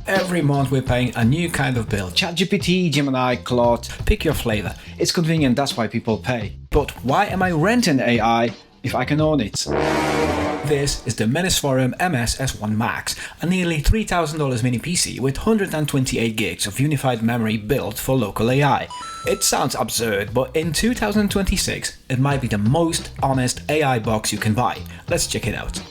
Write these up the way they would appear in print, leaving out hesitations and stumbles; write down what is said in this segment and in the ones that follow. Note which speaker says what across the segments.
Speaker 1: Every month we're paying a new kind of bill. ChatGPT, Gemini, Claude, pick your flavor. It's convenient, that's why people pay. But why am I renting AI if I can own it? This is the Minisforum MS-S1 Max, a nearly $3,000 mini PC with 128 gigs of unified memory built for local AI. It sounds absurd, but in 2026 it might be the most honest AI box you can buy. Let's check it out.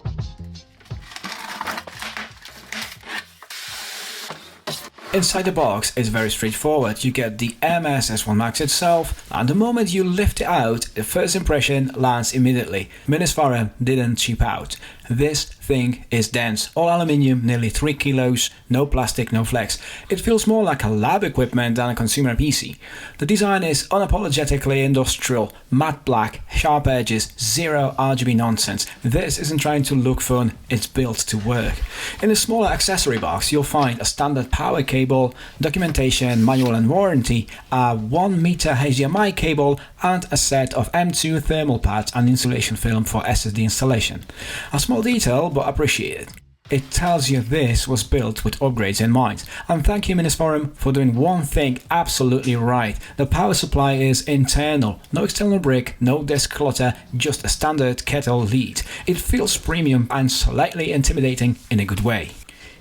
Speaker 1: Inside the box is very straightforward. You get the MS-S1 Max itself, and the moment you lift it out, the first impression lands immediately. Minisforum didn't cheap out. This thing is dense, all aluminium, nearly 3 kilos, no plastic, no flex. It feels more like a lab equipment than a consumer PC. The design is unapologetically industrial, matte black, sharp edges, zero RGB nonsense. This isn't trying to look fun, it's built to work. In a smaller accessory box, you'll find a standard power cable, documentation, manual and warranty, a 1 meter HDMI cable, and a set of M2 thermal pads and insulation film for SSD installation. A small detail, but appreciated. It tells you this was built with upgrades in mind. And thank you Minisforum for doing one thing absolutely right. The power supply is internal, no external brick, no disk clutter, just a standard kettle lead. It feels premium and slightly intimidating in a good way.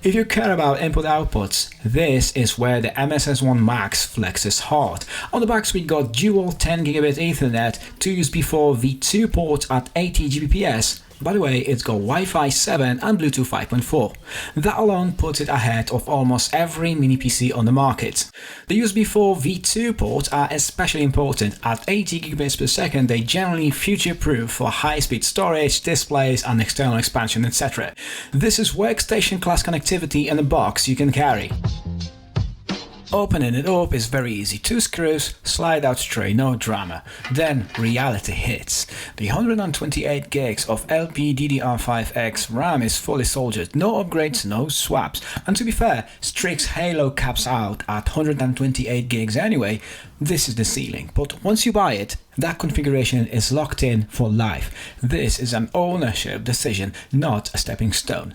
Speaker 1: If you care about input-outputs, this is where the MS-S1 Max flexes hard. On the back we got dual 10 gigabit Ethernet, 2 USB 4 V2 ports at 80 Gbps. By the way, it's got Wi-Fi 7 and Bluetooth 5.4. That alone puts it ahead of almost every mini PC on the market. The USB 4 V2 ports are especially important. At 80 gigabits per second, they generally future-proof for high-speed storage, displays and external expansion, etc. This is workstation class connectivity in a box you can carry. Opening it up is very easy. 2 screws, slide out tray, no drama. Then reality hits. The 128 gigs of LPDDR5X RAM is fully soldered, no upgrades, no swaps. And to be fair, Strix Halo caps out at 128 gigs anyway. This is the ceiling, but once you buy it, that configuration is locked in for life. This is an ownership decision, not a stepping stone.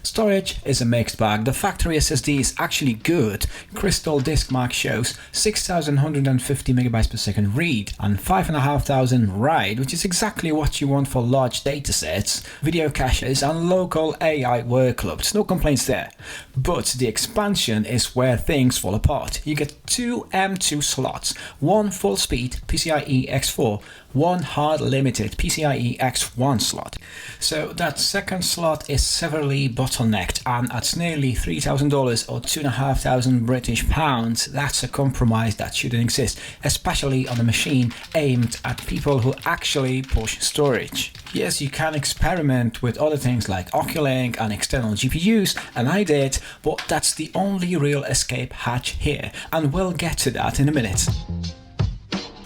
Speaker 1: Storage is a mixed bag. The factory SSD is actually good. Crystal Disk Mark shows 6150 megabytes per second read and 5500 write, which is exactly what you want for large datasets, video caches and local AI workloads. No complaints there. But the expansion is where things fall apart. You get 2 M2 slots, 1 full speed PCIe X4, 1 hard limited PCIe X1 slot. So that second slot is severely bottlenecked, and at nearly $3,000 or 2,500 British pounds, that's a compromise that shouldn't exist, especially on a machine aimed at people who actually push storage. Yes, you can experiment with other things like Oculink and external GPUs, and I did, but that's the only real escape hatch here, and we'll get to that in a minute.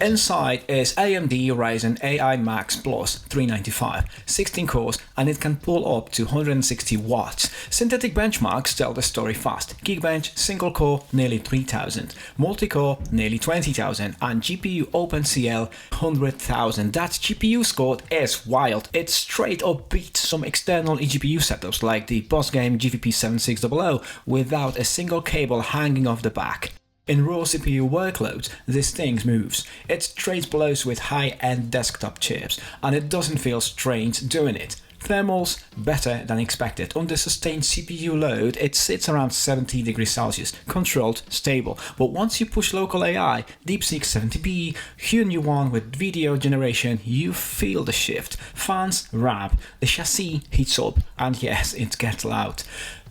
Speaker 1: Inside is AMD Ryzen AI Max Plus 395, 16 cores, and it can pull up to 160 watts. Synthetic benchmarks tell the story fast. Geekbench single core nearly 3000, multi-core nearly 20,000, and GPU OpenCL 100,000. That GPU score is wild. It straight up beats some external eGPU setups like the boss game GVP 7600 without a single cable hanging off the back. In raw CPU workloads, this thing moves. It trades blows with high-end desktop chips, and it doesn't feel strange doing it. Thermals better than expected. Under sustained CPU load, it sits around 70 degrees Celsius, controlled, stable. But once you push local AI, DeepSeek 70p, Hunyuan with video generation, you feel the shift. Fans ramp, the chassis heats up, and yes, it gets loud.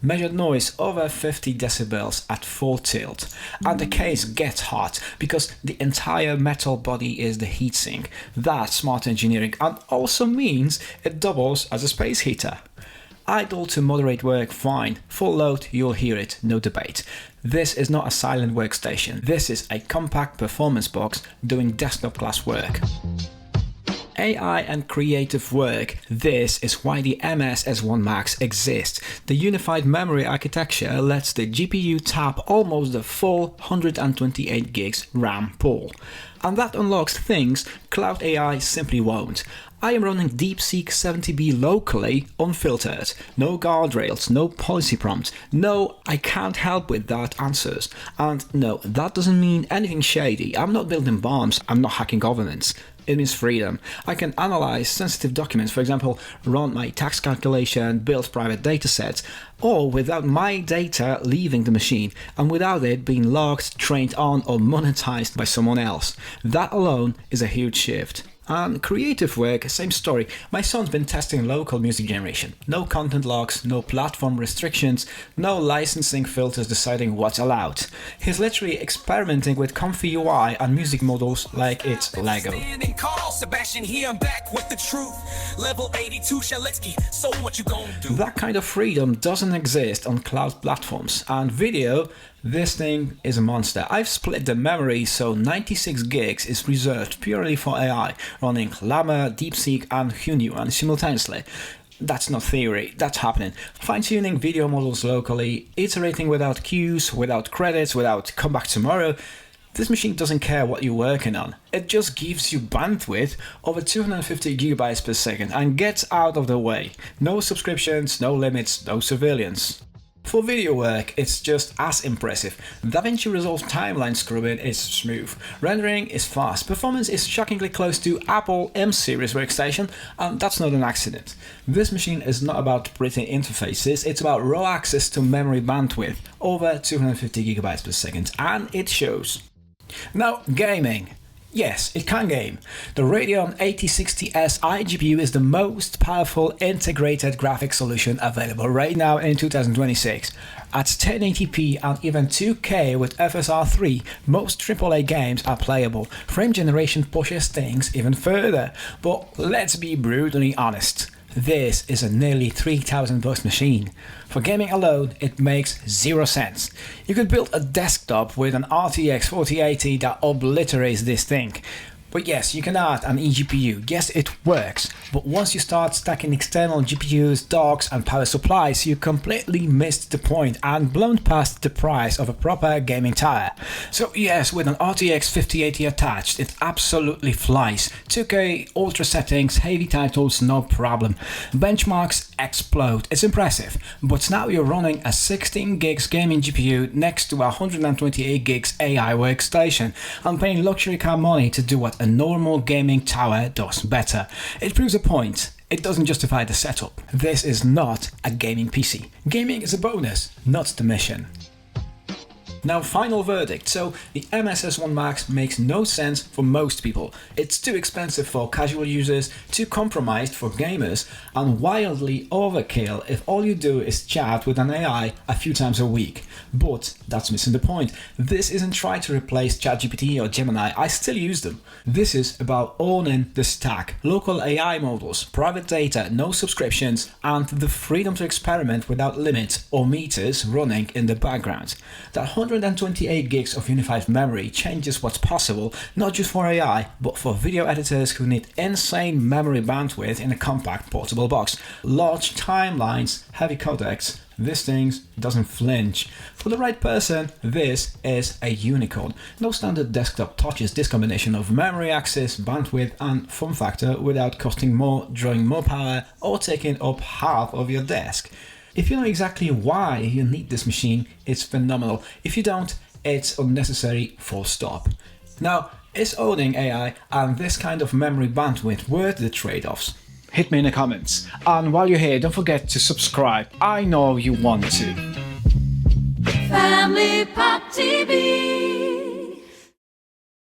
Speaker 1: Measured noise over 50 decibels at full tilt, and the case gets hot because the entire metal body is the heatsink. That's smart engineering, and also means it doubles as a space heater. Idle to moderate work, fine. Full load, you'll hear it, no debate. This is not a silent workstation. This is a compact performance box doing desktop class work. AI and creative work, this is why the MS-S1 Max exists. The unified memory architecture lets the GPU tap almost the full 128 gigs RAM pool. And that unlocks things cloud AI simply won't. I am running DeepSeek 70B locally, unfiltered. No guardrails, no policy prompts, no I can't help with that answers. And no, that doesn't mean anything shady. I'm not building bombs, I'm not hacking governments. It means freedom. I can analyze sensitive documents, for example, run my tax calculation, build private datasets, all without my data leaving the machine and without it being logged, trained on or monetized by someone else. That alone is a huge shift. And creative work, same story. My son's been testing local music generation. No content locks, no platform restrictions, no licensing filters deciding what's allowed. He's literally experimenting with comfy UI and music models like it's Lego. That kind of freedom doesn't exist on cloud platforms, and video, this thing is a monster. I've split the memory so 96 gigs is reserved purely for AI, running LLaMA, DeepSeek and Hunyuan simultaneously. That's not theory, that's happening. Fine-tuning video models locally, iterating without queues, without credits, without come back tomorrow. This machine doesn't care what you're working on. It just gives you bandwidth over 250 GB per second and gets out of the way. No subscriptions, no limits, no surveillance. For video work, it's just as impressive. DaVinci Resolve timeline scrubbing is smooth, rendering is fast, performance is shockingly close to Apple M-series workstation, and that's not an accident. This machine is not about pretty interfaces, it's about raw access to memory bandwidth, over 250 GB per second, and it shows. Now, gaming. Yes, it can game. The Radeon 8060S iGPU is the most powerful integrated graphics solution available right now in 2026. At 1080p and even 2K with FSR3, most AAA games are playable. Frame generation pushes things even further. But let's be brutally honest. This is a nearly $3,000 machine. For gaming alone, it makes 0 sense. You could build a desktop with an RTX 4080 that obliterates this thing. But yes, you can add an eGPU, yes it works, but once you start stacking external GPUs, docks and power supplies, you completely missed the point and blown past the price of a proper gaming tower. So yes, with an RTX 5080 attached, it absolutely flies. 2K, ultra settings, heavy titles, no problem. Benchmarks explode, it's impressive, but now you're running a 16 gigs gaming GPU next to a 128 gigs AI workstation and paying luxury car money to do what a normal gaming tower does better. It proves a point. It doesn't justify the setup. This is not a gaming PC. Gaming is a bonus, not the mission. Now, final verdict. So the MS-S1 Max makes no sense for most people. It's too expensive for casual users, too compromised for gamers, and wildly overkill if all you do is chat with an AI a few times a week. But that's missing the point. This isn't trying to replace ChatGPT or Gemini. I still use them. This is about owning the stack. Local AI models, private data, no subscriptions, and the freedom to experiment without limits or meters running in the background. That 128 gigs of unified memory changes what's possible, not just for AI, but for video editors who need insane memory bandwidth in a compact portable box. Large timelines, heavy codecs, this thing doesn't flinch. For the right person, this is a unicorn. No standard desktop touches this combination of memory access, bandwidth and form factor without costing more, drawing more power or taking up half of your desk. If you know exactly why you need this machine, it's phenomenal. If you don't, it's unnecessary, full stop. Now, is owning AI and this kind of memory bandwidth worth the trade-offs? Hit me in the comments. And while you're here, don't forget to subscribe. I know you want to.
Speaker 2: Family Pop TV.